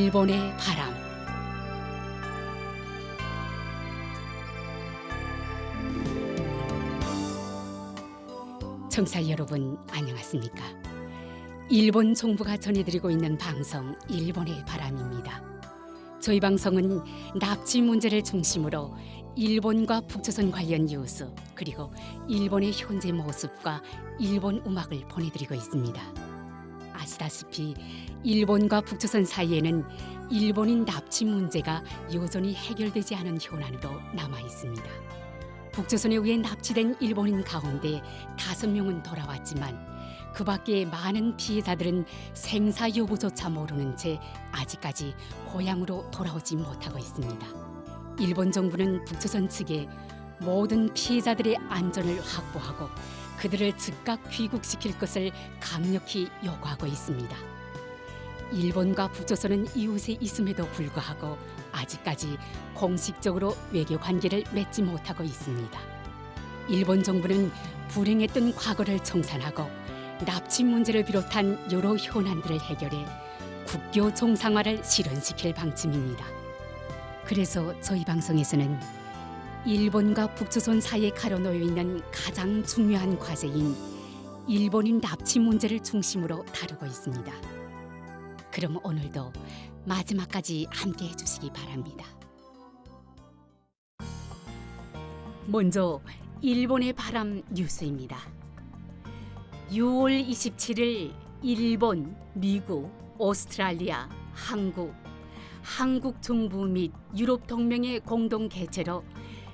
일본의 바람. 청취자 여러분 안녕하십니까? 일본 정부가 전해드리고 있는 방송 일본의 바람입니다. 저희 방송은 납치 문제를 중심으로 일본과 북조선 관련 뉴스 그리고 일본의 현재 모습과 일본 음악을 보내드리고 있습니다. 아시다시피 일본과 북조선 사이에는 일본인 납치 문제가 여전히 해결되지 않은 현안으로 남아 있습니다. 북조선에 의해 납치된 일본인 가운데 5명은 돌아왔지만 그 밖에 많은 피해자들은 생사 여부조차 모르는 채 아직까지 고향으로 돌아오지 못하고 있습니다. 일본 정부는 북조선 측에 모든 피해자들의 안전을 확보하고 그들을 즉각 귀국시킬 것을 강력히 요구하고 있습니다. 일본과 북조선은 이웃에 있음에도 불구하고 아직까지 공식적으로 외교 관계를 맺지 못하고 있습니다. 일본 정부는 불행했던 과거를 청산하고 납치 문제를 비롯한 여러 현안들을 해결해 국교 정상화를 실현시킬 방침입니다. 그래서 저희 방송에서는 일본과 북조선 사이에 가로놓여 있는 가장 중요한 과제인 일본인 납치 문제를 중심으로 다루고 있습니다. 그럼 오늘도 마지막까지 함께 해주시기 바랍니다. 먼저 일본의 바람 뉴스입니다. 6월 27일 일본, 미국, 오스트랄리아, 한국 정부 및 유럽 동맹의 공동 개최로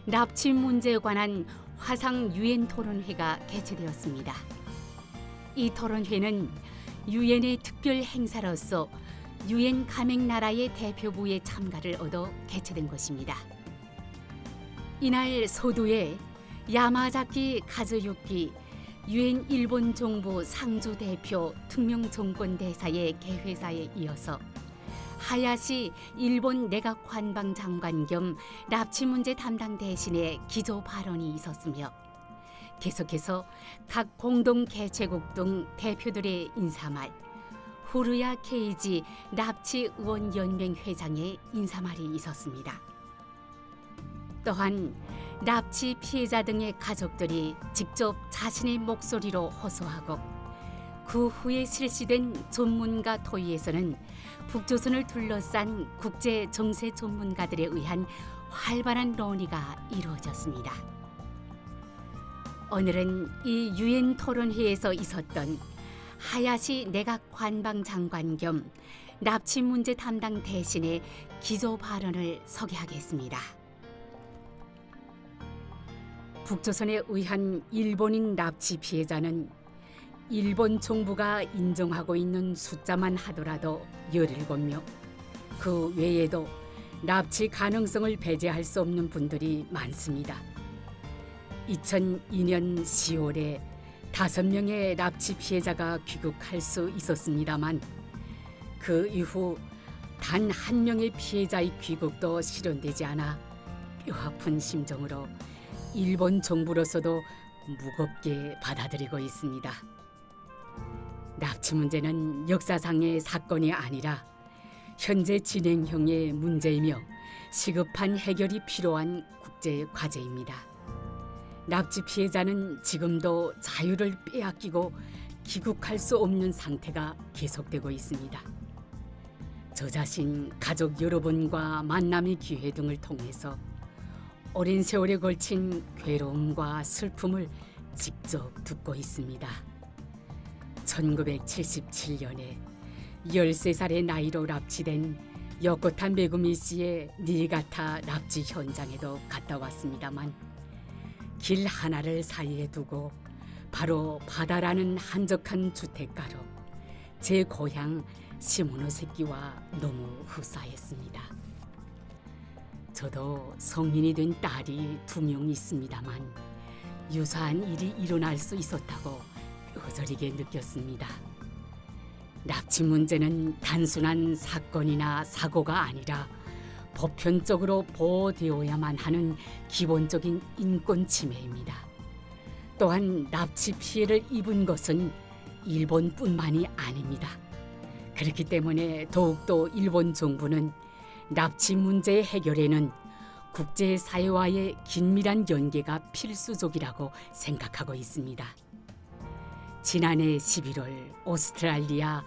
납치 문제에 관한 화상 유엔 토론회가 개최되었습니다. 이 토론회는 유엔의 특별 행사로서 유엔 가맹 나라의 대표부의 참가를 얻어 개최된 것입니다. 이날 소도에 야마자키 카즈유키 유엔 일본 정부 상주 대표 특명 정권 대사의 개회사에 이어서 하야시 일본 내각 관방 장관 겸 납치 문제 담당 대신의 기조 발언이 있었으며 계속해서 각 공동 개최국 등 대표들의 인사말, 후루야 케이지 납치 의원 연맹 회장의 인사말이 있었습니다. 또한 납치 피해자 등의 가족들이 직접 자신의 목소리로 호소하고 그 후에 실시된 전문가 토의에서는 북조선을 둘러싼 국제 정세 전문가들에 의한 활발한 논의가 이루어졌습니다. 오늘은 이 유엔 토론회에서 있었던 하야시 내각 관방 장관 겸 납치 문제 담당 대신의 기조 발언을 소개하겠습니다. 북조선에 의한 일본인 납치 피해자는 일본 정부가 인정하고 있는 숫자만 하더라도 17명, 그 외에도 납치 가능성을 배제할 수 없는 분들이 많습니다. 2002년 10월에 5명의 납치 피해자가 귀국할 수 있었습니다만 그 이후 단 1명의 피해자의 귀국도 실현되지 않아 뼈아픈 심정으로 일본 정부로서도 무겁게 받아들이고 있습니다. 납치 문제는 역사상의 사건이 아니라 현재 진행형의 문제이며 시급한 해결이 필요한 국제 과제입니다. 납치 피해자는 지금도 자유를 빼앗기고 귀국할 수 없는 상태가 계속되고 있습니다. 저 자신 가족 여러분과 만남의 기회 등을 통해서 오랜 세월에 걸친 괴로움과 슬픔을 직접 듣고 있습니다. 1977년에 13살의 나이로 납치된 요코타 메구미 씨의 니가타 납치 현장에도 갔다 왔습니다만 길 하나를 사이에 두고 바로 바다라는 한적한 주택가로 제 고향 시모노세키와 너무 흡사했습니다. 저도 성인이 된 딸이 2명 있습니다만 유사한 일이 일어날 수 있었다고 어저리게 느꼈습니다. 납치 문제는 단순한 사건이나 사고가 아니라 보편적으로 보호되어야만 하는 기본적인 인권 침해입니다. 또한 납치 피해를 입은 것은 일본뿐만이 아닙니다. 그렇기 때문에 더욱더 일본 정부는 납치 문제의 해결에는 국제사회와의 긴밀한 연계가 필수적이라고 생각하고 있습니다. 지난해 11월 오스트랄리아,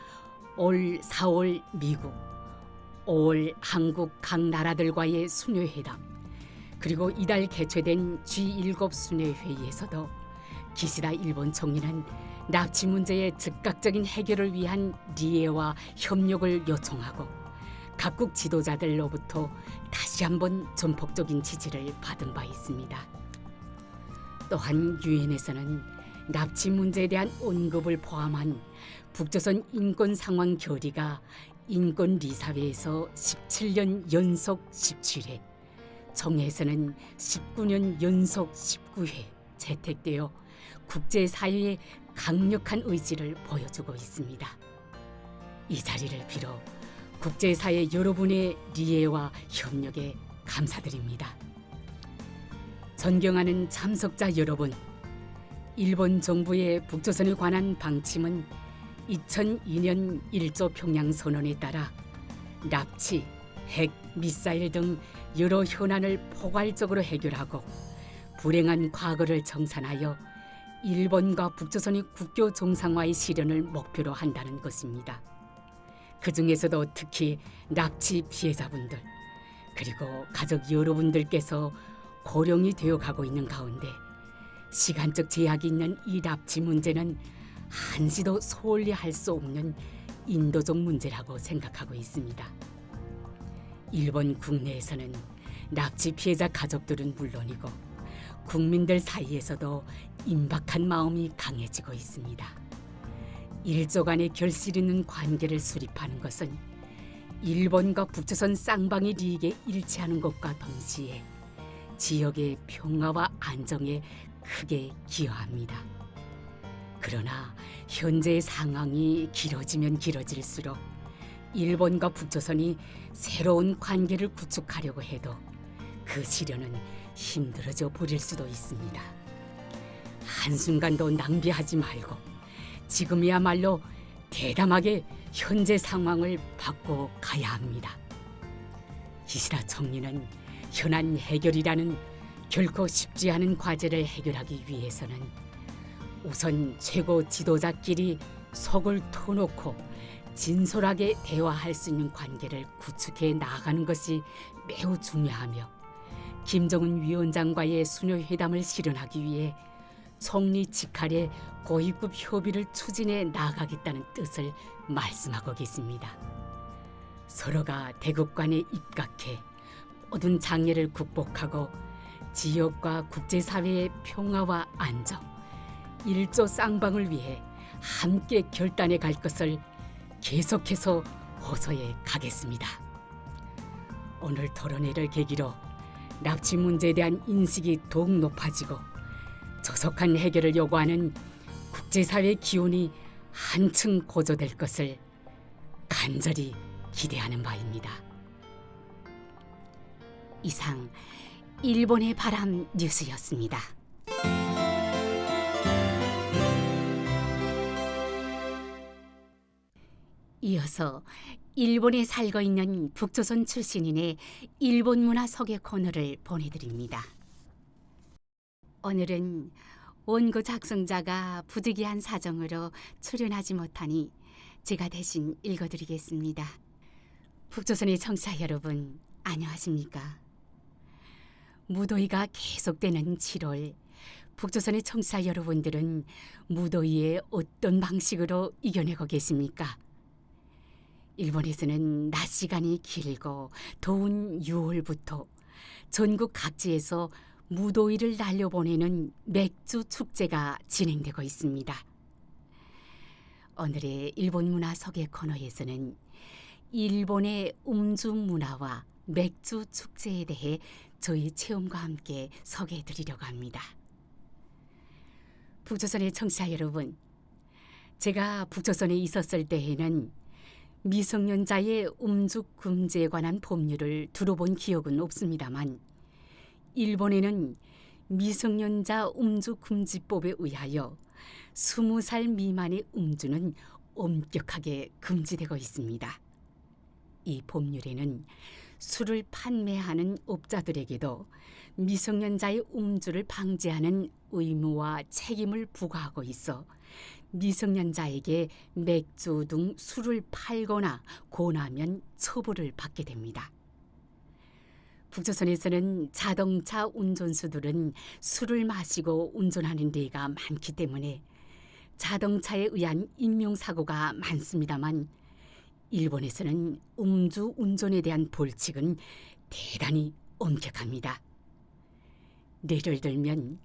올 4월 미국, 5월 한국 각 나라들과의 순회회담, 그리고 이달 개최된 G7 순회회의에서도 기시다 일본 총리는 납치 문제의 즉각적인 해결을 위한 리해와 협력을 요청하고 각국 지도자들로부터 다시 한번 전폭적인 지지를 받은 바 있습니다. 또한 유엔에서는 납치 문제에 대한 언급을 포함한 북조선 인권 상황 결의가 인권리사회에서 17년 연속 17회, 정회에서는 19년 연속 19회 채택되어 국제사회의 강력한 의지를 보여주고 있습니다. 이 자리를 빌어 국제사회 여러분의 리해와 협력에 감사드립니다. 존경하는 참석자 여러분, 일본 정부의 북조선에 관한 방침은 2002년 1조 평양선언에 따라 납치, 핵, 미사일 등 여러 현안을 포괄적으로 해결하고 불행한 과거를 정산하여 일본과 북조선의 국교 정상화의 실현을 목표로 한다는 것입니다. 그 중에서도 특히 납치 피해자분들 그리고 가족 여러분들께서 고령이 되어가고 있는 가운데 시간적 제약이 있는 이 납치 문제는 한시도 소홀히 할 수 없는 인도적 문제라고 생각하고 있습니다. 일본 국내에서는 납치 피해자 가족들은 물론이고 국민들 사이에서도 임박한 마음이 강해지고 있습니다. 일조 간의 결실 있는 관계를 수립하는 것은 일본과 북조선 쌍방의利益에 일치하는 것과 동시에 지역의 평화와 안정에 크게 기여합니다. 그러나 현재의 상황이 길어지면 길어질수록 일본과 북조선이 새로운 관계를 구축하려고 해도 그 실현은 힘들어져 버릴 수도 있습니다. 한순간도 낭비하지 말고 지금이야말로 대담하게 현재 상황을 바꿔 가야 합니다. 기시다 총리는 현안 해결이라는 결코 쉽지 않은 과제를 해결하기 위해서는 우선 최고 지도자끼리 속을 터놓고 진솔하게 대화할 수 있는 관계를 구축해 나가는 것이 매우 중요하며 김정은 위원장과의 수녀회담을 실현하기 위해 총리 직할의 고위급 협의를 추진해 나가겠다는 뜻을 말씀하고 계십니다. 서로가 대국 간에 입각해 모든 장애를 극복하고 지역과 국제사회의 평화와 안정, 일조 쌍방을 위해 함께 결단해 갈 것을 계속해서 호소해 가겠습니다. 오늘 토론회를 계기로 납치 문제에 대한 인식이 더욱 높아지고 조속한 해결을 요구하는 국제사회의 기운이 한층 고조될 것을 간절히 기대하는 바입니다. 이상 일본의 바람 뉴스였습니다. 이어서 일본에 살고 있는 북조선 출신인의 일본 문화 소개 코너를 보내드립니다. 오늘은 원고 작성자가 부득이한 사정으로 출연하지 못하니 제가 대신 읽어드리겠습니다. 북조선의 청취자 여러분, 안녕하십니까? 무더위가 계속되는 7월, 북조선의 청취자 여러분들은 무더위에 어떤 방식으로 이겨내고 계십니까? 일본에서는 낮 시간이 길고 더운 6월부터 전국 각지에서 무더위를 날려보내는 맥주 축제가 진행되고 있습니다. 오늘의 일본 문화 소개 코너에서는 일본의 음주 문화와 맥주 축제에 대해 저희 체험과 함께 소개해 드리려고 합니다. 북조선의 청취자 여러분, 제가 북조선에 있었을 때에는 미성년자의 음주 금지에 관한 법률을 들어본 기억은 없습니다만 일본에는 미성년자 음주 금지법에 의하여 20살 미만의 음주는 엄격하게 금지되고 있습니다. 이 법률에는 술을 판매하는 업자들에게도 미성년자의 음주를 방지하는 의무와 책임을 부과하고 있어 미성년자에게 맥주 등 술을 팔거나 권하면 처벌을 받게 됩니다. 북조선에서는 자동차 운전수들은 술을 마시고 운전하는例가 많기 때문에 자동차에 의한 인명사고가 많습니다만 일본에서는 음주 운전에 대한 벌칙은 대단히 엄격합니다. 예를 들면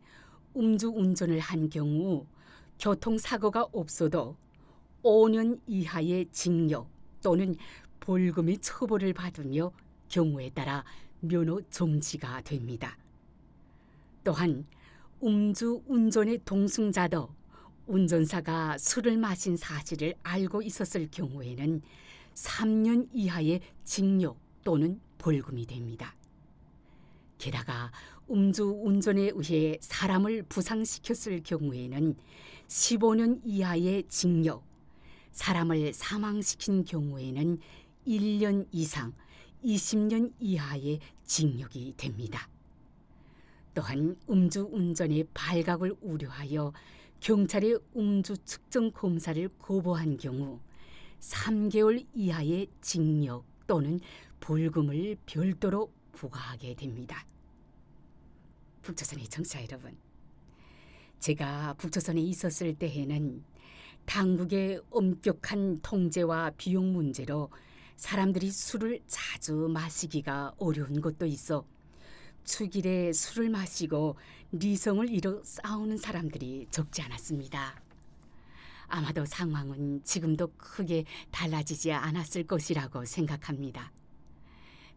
음주 운전을 한 경우 교통사고가 없어도 5년 이하의 징역 또는 벌금의 처벌을 받으며 경우에 따라 면허 정지가 됩니다. 또한 음주 운전의 동승자도 운전사가 술을 마신 사실을 알고 있었을 경우에는 3년 이하의 징역 또는 벌금이 됩니다. 게다가 음주 운전에 의해 사람을 부상시켰을 경우에는 15년 이하의 징역, 사람을 사망시킨 경우에는 1년 이상 20년 이하의 징역이 됩니다. 또한 음주 운전의 발각을 우려하여 경찰의 음주 측정 검사를 거부한 경우 3개월 이하의 징역 또는 벌금을 별도로 부과하게 됩니다. 북조선의 청취자 여러분, 제가 북조선에 있었을 때에는 당국의 엄격한 통제와 비용 문제로 사람들이 술을 자주 마시기가 어려운 곳도 있어 축일에 술을 마시고 리성을 잃어 싸우는 사람들이 적지 않았습니다. 아마도 상황은 지금도 크게 달라지지 않았을 것이라고 생각합니다.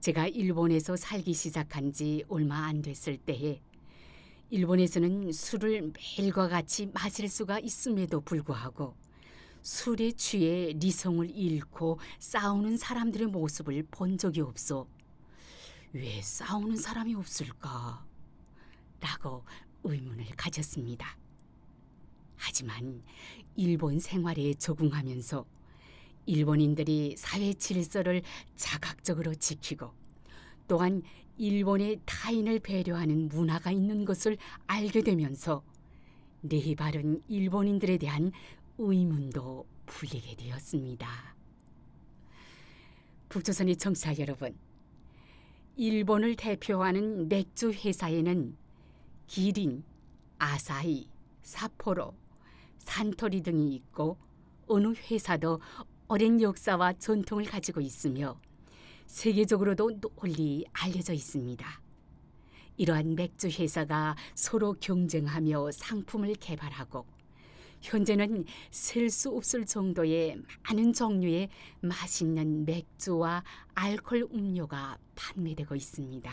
제가 일본에서 살기 시작한 지 얼마 안 됐을 때에 일본에서는 술을 매일과 같이 마실 수가 있음에도 불구하고 술에 취해 리성을 잃고 싸우는 사람들의 모습을 본 적이 없어 왜 싸우는 사람이 없을까? 라고 의문을 가졌습니다. 하지만 일본 생활에 적응하면서 일본인들이 사회 질서를 자각적으로 지키고 또한 일본의 타인을 배려하는 문화가 있는 것을 알게 되면서 네 바른 일본인들에 대한 의문도 풀리게 되었습니다. 북조선의 청취자 여러분, 일본을 대표하는 맥주 회사에는 기린, 아사히, 사포로, 산토리 등이 있고 어느 회사도 오랜 역사와 전통을 가지고 있으며 세계적으로도 널리 알려져 있습니다. 이러한 맥주 회사가 서로 경쟁하며 상품을 개발하고 현재는 셀 수 없을 정도의 많은 종류의 맛있는 맥주와 알코올 음료가 판매되고 있습니다.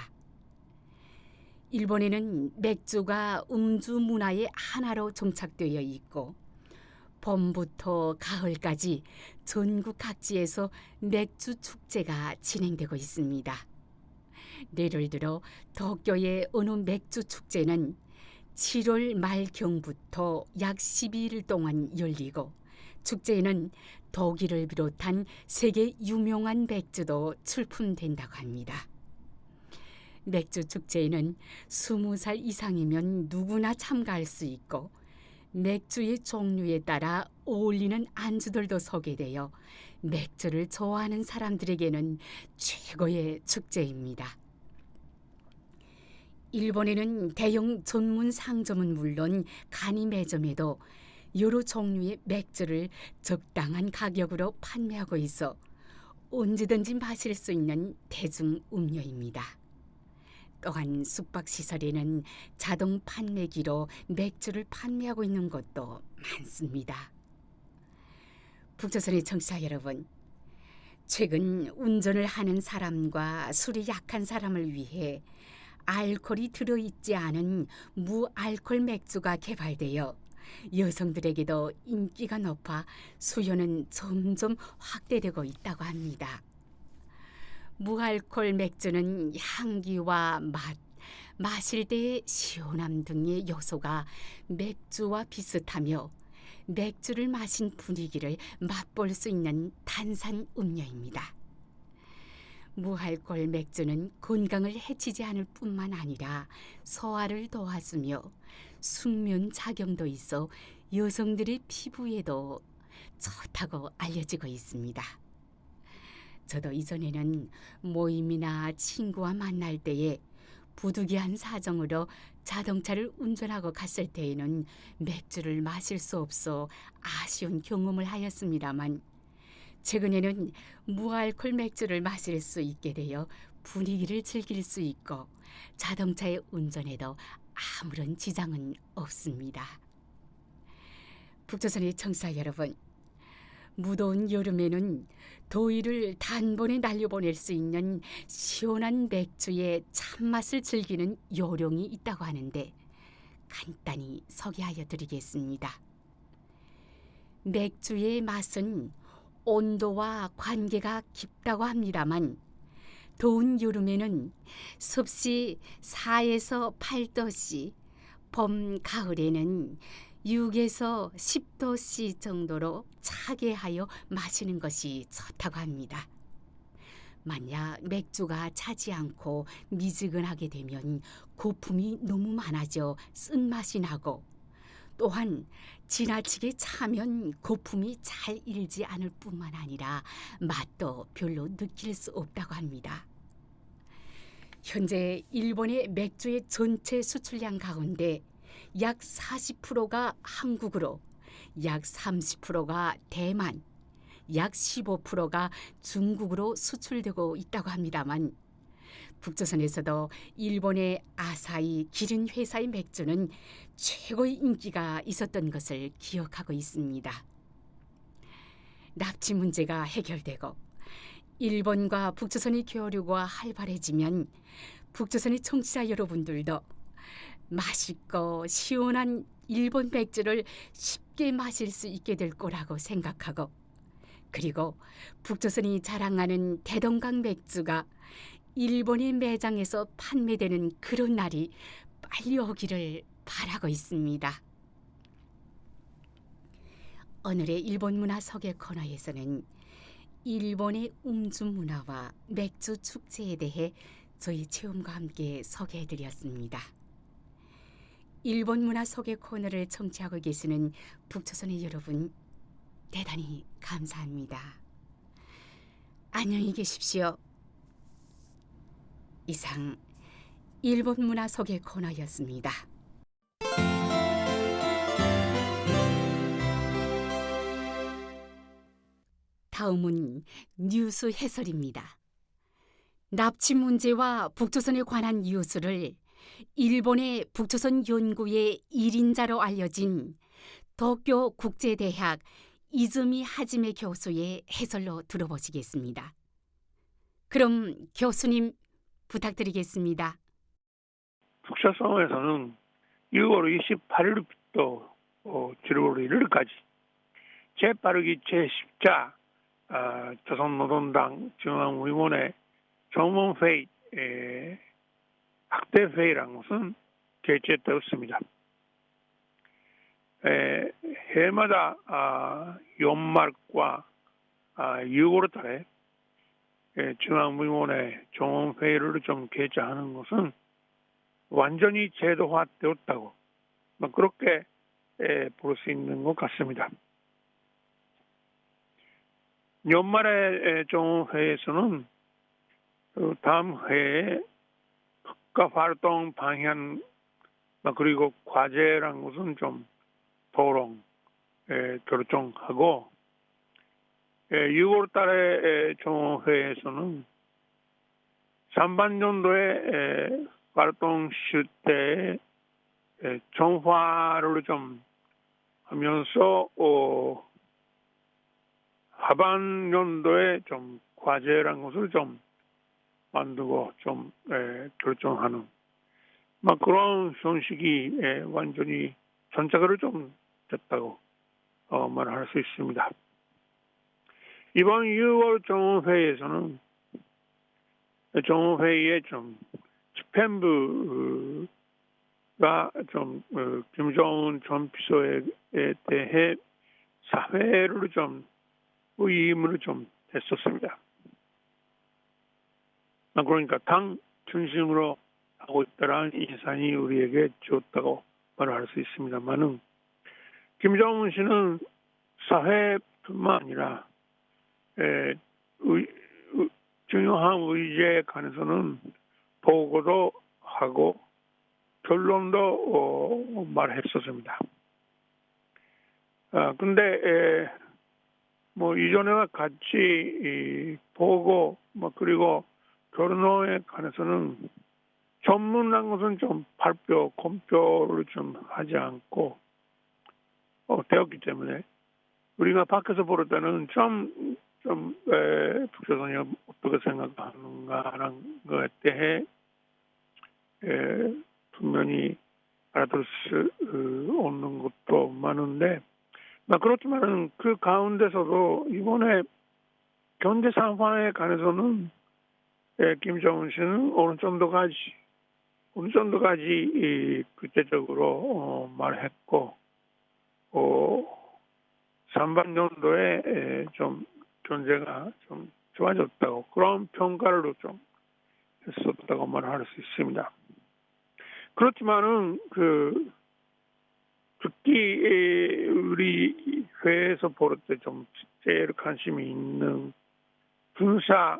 일본에는 맥주가 음주 문화의 하나로 정착되어 있고 봄부터 가을까지 전국 각지에서 맥주 축제가 진행되고 있습니다. 예를 들어 도쿄의 어느 맥주 축제는 7월 말경부터 약 12일 동안 열리고 축제에는 독일을 비롯한 세계 유명한 맥주도 출품된다고 합니다. 맥주 축제에는 20살 이상이면 누구나 참가할 수 있고 맥주의 종류에 따라 어울리는 안주들도 소개되어 맥주를 좋아하는 사람들에게는 최고의 축제입니다. 일본에는 대형 전문 상점은 물론 간이 매점에도 여러 종류의 맥주를 적당한 가격으로 판매하고 있어 언제든지 마실 수 있는 대중 음료입니다. 또한 숙박시설에는 자동 판매기로 맥주를 판매하고 있는 곳도 많습니다. 북조선의 청취자 여러분, 최근 운전을 하는 사람과 술이 약한 사람을 위해 알코올이 들어있지 않은 무알코올 맥주가 개발되어 여성들에게도 인기가 높아 수요는 점점 확대되고 있다고 합니다. 무알코올 맥주는 향기와 맛, 마실 때의 시원함 등의 요소가 맥주와 비슷하며 맥주를 마신 분위기를 맛볼 수 있는 탄산 음료입니다. 무알콜 맥주는 건강을 해치지 않을 뿐만 아니라 소화를 도와주며 숙면 작용도 있어 여성들의 피부에도 좋다고 알려지고 있습니다. 저도 이전에는 모임이나 친구와 만날 때에 부득이한 사정으로 자동차를 운전하고 갔을 때에는 맥주를 마실 수 없어 아쉬운 경험을 하였습니다만, 최근에는 무알콜 맥주를 마실 수 있게 되어 분위기를 즐길 수 있고 자동차의 운전에도 아무런 지장은 없습니다. 북조선의 청취자 여러분, 무더운 여름에는 더위를 단번에 날려보낼 수 있는 시원한 맥주의 참맛을 즐기는 요령이 있다고 하는데 간단히 소개하여 드리겠습니다. 맥주의 맛은 온도와 관계가 깊다고 합니다만, 더운 여름에는 섭씨 4에서 8도씨, 봄, 가을에는 6에서 10도씨 정도로 차게 하여 마시는 것이 좋다고 합니다. 만약 맥주가 차지 않고 미지근하게 되면 거품이 너무 많아져 쓴맛이 나고, 또한 지나치게 차면 거품이 잘 일지 않을 뿐만 아니라 맛도 별로 느낄 수 없다고 합니다. 현재 일본의 맥주의 전체 수출량 가운데 약 40%가 한국으로, 약 30%가 대만, 약 15%가 중국으로 수출되고 있다고 합니다만, 북조선에서도 일본의 아사히 기린 회사의 맥주는 최고의 인기가 있었던 것을 기억하고 있습니다. 납치 문제가 해결되고 일본과 북조선의 교류가 활발해지면 북조선의 청취자 여러분들도 맛있고 시원한 일본 맥주를 쉽게 마실 수 있게 될 거라고 생각하고, 그리고 북조선이 자랑하는 대동강 맥주가 일본의 매장에서 판매되는 그런 날이 빨리 오기를 바라고 있습니다. 오늘의 일본 문화 소개 코너에서는 일본의 음주 문화와 맥주 축제에 대해 저희 체험과 함께 소개해드렸습니다. 일본 문화 소개 코너를 청취하고 계시는 북조선의 여러분, 대단히 감사합니다. 안녕히 계십시오. 이상 일본 문화 소개 코너였습니다. 다음은 뉴스 해설입니다. 납치 문제와 북조선에 관한 뉴스를 일본의 북조선 연구의 1인자로 알려진 도쿄 국제대학 이즈미 하지메 교수의 해설로 들어보시겠습니다. 그럼 교수님 부탁드리겠습니다. 북조선에서는 6월 28일부터 7월 1일까지 제8기 제10자 조선노동당 중앙위원회 정원회의 학대회의라는 것은 개최되었습니다. 해마다 연말과 6월 달에 중앙위원회 정원회의를 좀 개최하는 것은 완전히 제도화되었다고 그렇게 볼 수 있는 것 같습니다. 연말의 정원회의에서는 다음 회에 국가 활동 방향 그리고 과제라는 것은 좀 토론 결정하고, 6월 달에 정원회에서는 상반년도에 활동 실태 정화를 좀 하면서 하반년도에 좀 과제라는 것을 좀 만들고 좀 결정하는 그런 형식이 완전히 전작으로 좀 됐다고 말할 수 있습니다. 이번 6월 정원회의에서는 정원회의에 좀 집행부 좀 김정은 전 비서에 대해 사회를 좀 의임을 좀 했었습니다. 그러니까 당 중심으로 하고 있다라는 인상이 우리에게 좋다고 말할 수 있습니다만은 김정은 씨는 사회뿐만 아니라 중요한 의제에 관해서는 보고도 하고 결론도 말했었습니다. 근데 뭐 이전에와 같이 보고 그리고 결론에 관해서는 전문한 것은 좀 공표를 좀 하지 않고 되었기 때문에 우리가 밖에서 볼 때는 북조선이 어떻게 생각하는가라는 것에 대해 분명히 알아들 수 없는 것도 많은데, 그렇지만은 그 가운데서도 이번에 경제 상황에 관해서는 김정은 씨는 어느 정도까지 구체적으로 말했고, 상반년도에 좀 경제가 좀 좋아졌다고 그런 평가를 좀 했었다고 말할 수 있습니다. 그렇지만은 특히 우리 회에서 볼 때 좀 제일 관심이 있는 군사,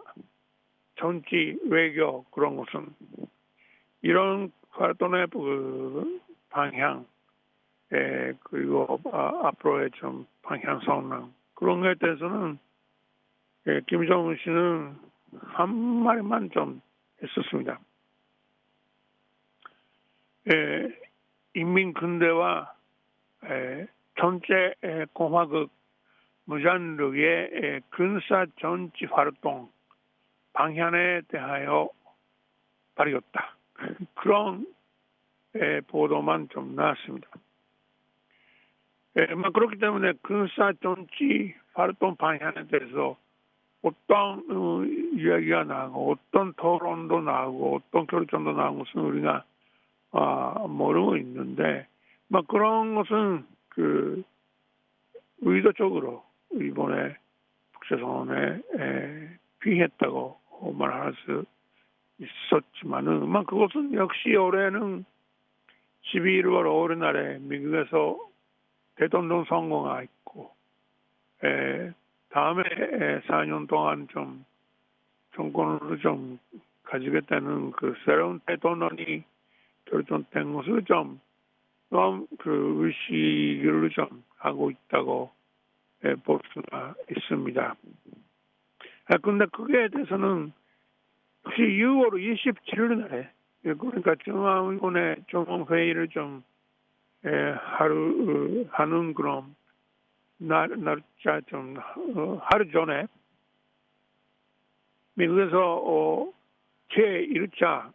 정치, 외교 그런 것은 이런 활동의 방향, 그리고 앞으로의 좀 방향성 그런 것에 대해서는 김정은 씨는 한 마디만 좀 했었습니다. 인민군대와 전체 공화국 무장력의 군사 정치 활동 방향에 대하여 발휘했다. 그런 보도만 좀 나왔습니다. 그렇기 때문에 군사 정치 활동 방향에 대해서 어떤 이야기가 나오고 어떤 토론도 나오고 어떤 결정도 나오는 것은 우리가 모르고 있는데 그런 것은 의도적으로 이번에 북조선에 피했다고 말할 수 있었지만은 그것은 역시 올해는 11월 5일 날에 미국에서 대통령 선거가 있고 다음에 4년 동안 좀 정권을 좀 가지겠다는 새로운 대통령이 결정된 것을 좀 의식을 좀 하고 있다고 볼 수가 있습니다. 근데 그게 대해서는 혹시 6월 27일 날에 그러니까 중앙위원회 종합회의를 좀 하는 그런 날짜 좀 하루 전에 미국에서 제1차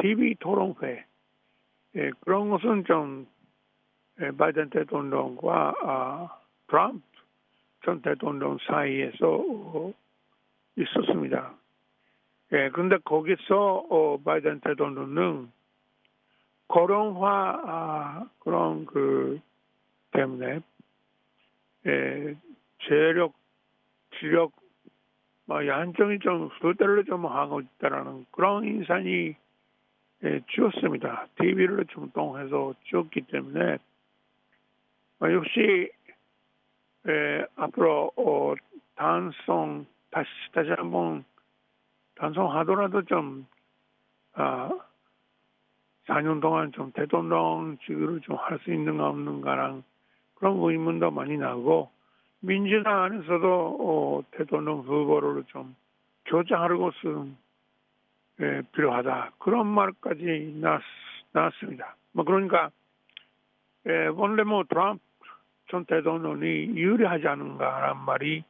TV 토론회 그런 것은 좀 바이든 대통령과 트럼프 전 대통령 사이에서 있었습니다. 그런데 거기서 바이든 대통령은 고령화 그런 때문에 재력, 지력 한정이 좀 후퇴를 좀 하고 있다라는 그런 인상이 지었습니다. TV를 좀 통해서 지었기 때문에 역시 앞으로 다시 한번 단성하더라도 좀 4년 동안 좀 대통령직을 좀 할 수 있는가 없는가랑 그런 의문도 많이 나고 민주당 안에서도 대통령 후보를 좀 교체할 것은 필요하다. 그런 말까지 나왔습니다. 그러니까 원래 트럼프 전 대통령이 유리하지 않은가라는 말이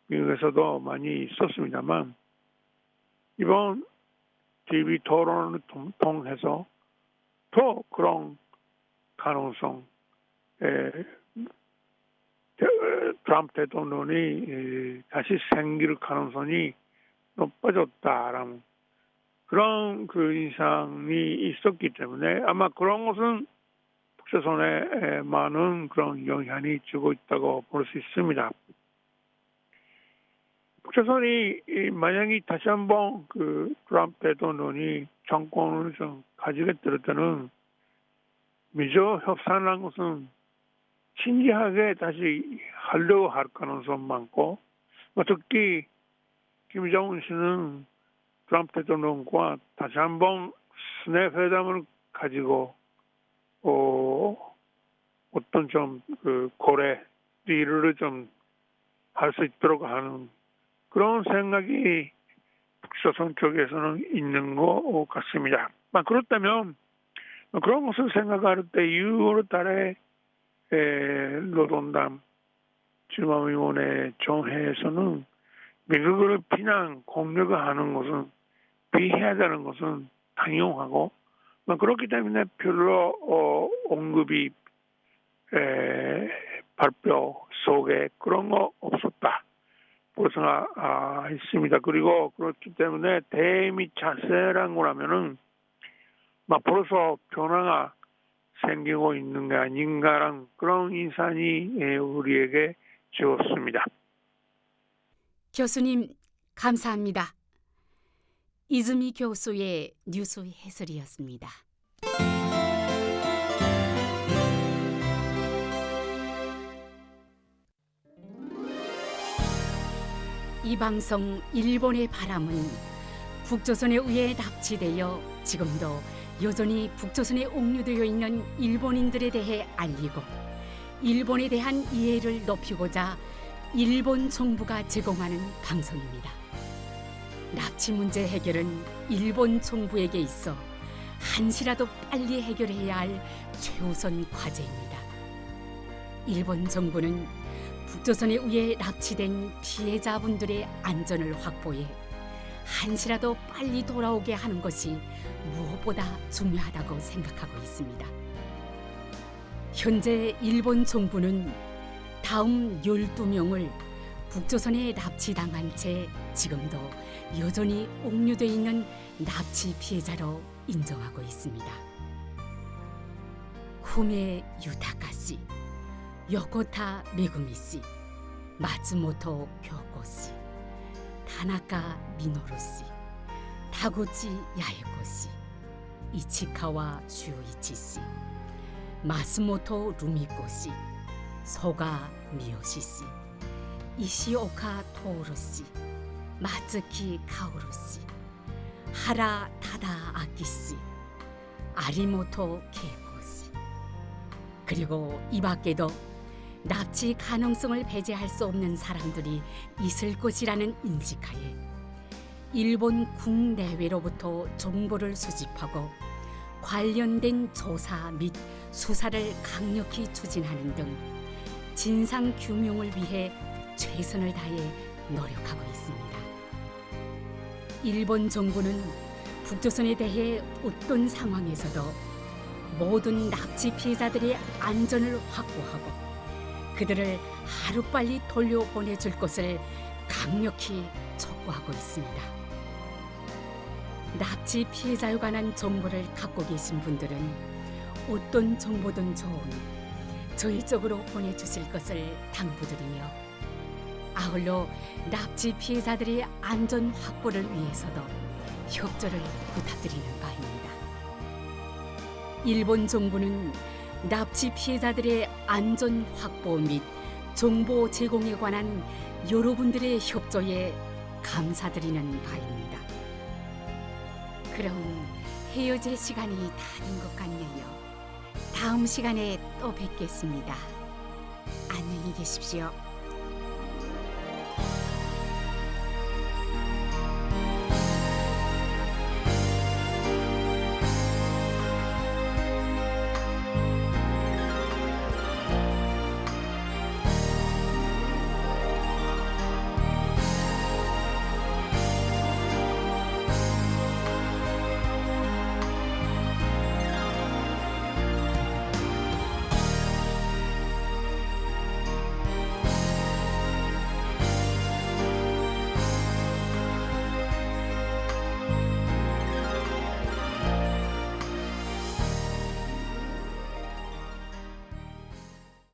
미국에서도 많이 있었습니다만 이번 TV 토론을 통해서 더 그런 가능성, 트럼프 대통령이 다시 생길 가능성이 높아졌다라는 그런 그 인상이 있었기 때문에 아마 그런 것은 북조선에 많은 그런 영향이 주고 있다고 볼 수 있습니다. 북조선이 만약에 다시 한번 그 트럼프 대통령이 정권을 좀 가지게 될 때는 미조 협상이라는 것은 진지하게 다시 하려고 할 가능성 많고, 특히 김정은 씨는 트럼프 대통령과 다시 한번 스냅 회담을 가지고 어떤 좀 그 거래 딜을 좀 할 수 있도록 하는 그런 생각이 북조선 쪽에서는 있는 것 같습니다. 그렇다면 그런 것을 생각할 때 6월 달에 노동당 주범위원회 정회에서는 미국을 비난 공격을 하는 것은 비해야 되는 것은 당연하고, 그렇기 때문에 별로 언급이 발표 속에 그런 거 없었다 그래서 있습니다. 그리고 그렇기 때문에 대미 자세란 거라면은 벌써 변화가 생기고 있는 게 아닌가라는 그런 인상이 우리에게 주었습니다. 교수님, 감사합니다. 이즈미 교수의 뉴스 해설이었습니다. 이 방송 일본의 바람은 북조선에 의해 납치되어 지금도 여전히 북조선에 옥류되어 있는 일본인들에 대해 알리고 일본에 대한 이해를 높이고자 일본 정부가 제공하는 방송입니다. 납치 문제 해결은 일본 정부에게 있어 한시라도 빨리 해결해야 할 최우선 과제입니다. 일본 정부는 북조선에 의해 납치된 피해자분들의 안전을 확보해 한시라도 빨리 돌아오게 하는 것이 무엇보다 중요하다고 생각하고 있습니다. 현재 일본 정부는 다음 12명을 북조선에 납치당한 채 지금도 여전히 옥류돼 있는 납치 피해자로 인정하고 있습니다. 쿠메 유타카 씨, 요코타 메구미 씨, 마츠모토 교코 씨, 타나카 미노루 씨, 타구치 야에코 씨, 이치카와 슈이치 씨, 마스모토 루미코 씨, 소가 미요시 씨, 이시오카 토오루 씨, 마츠키 카오루 씨, 하라 타다 아키 씨, 아리모토 케이코 씨, 그리고 이 밖에도 납치 가능성을 배제할 수 없는 사람들이 있을 것이라는 인식하에 일본 국내외로부터 정보를 수집하고 관련된 조사 및 수사를 강력히 추진하는 등 진상 규명을 위해 최선을 다해 노력하고 있습니다. 일본 정부는 북조선에 대해 어떤 상황에서도 모든 납치 피해자들의 안전을 확보하고 그들을 하루빨리 돌려보내줄 것을 강력히 촉구하고 있습니다. 납치 피해자에 관한 정보를 갖고 계신 분들은 어떤 정보든 좋으니 저희 쪽으로 보내주실 것을 당부드리며 아울러 납치 피해자들의 안전 확보를 위해서도 협조를 부탁드리는 바입니다. 일본 정부는 납치 피해자들의 안전 확보 및 정보 제공에 관한 여러분들의 협조에 감사드리는 바입니다. 그럼 헤어질 시간이 다 된 것 같네요. 다음 시간에 또 뵙겠습니다. 안녕히 계십시오.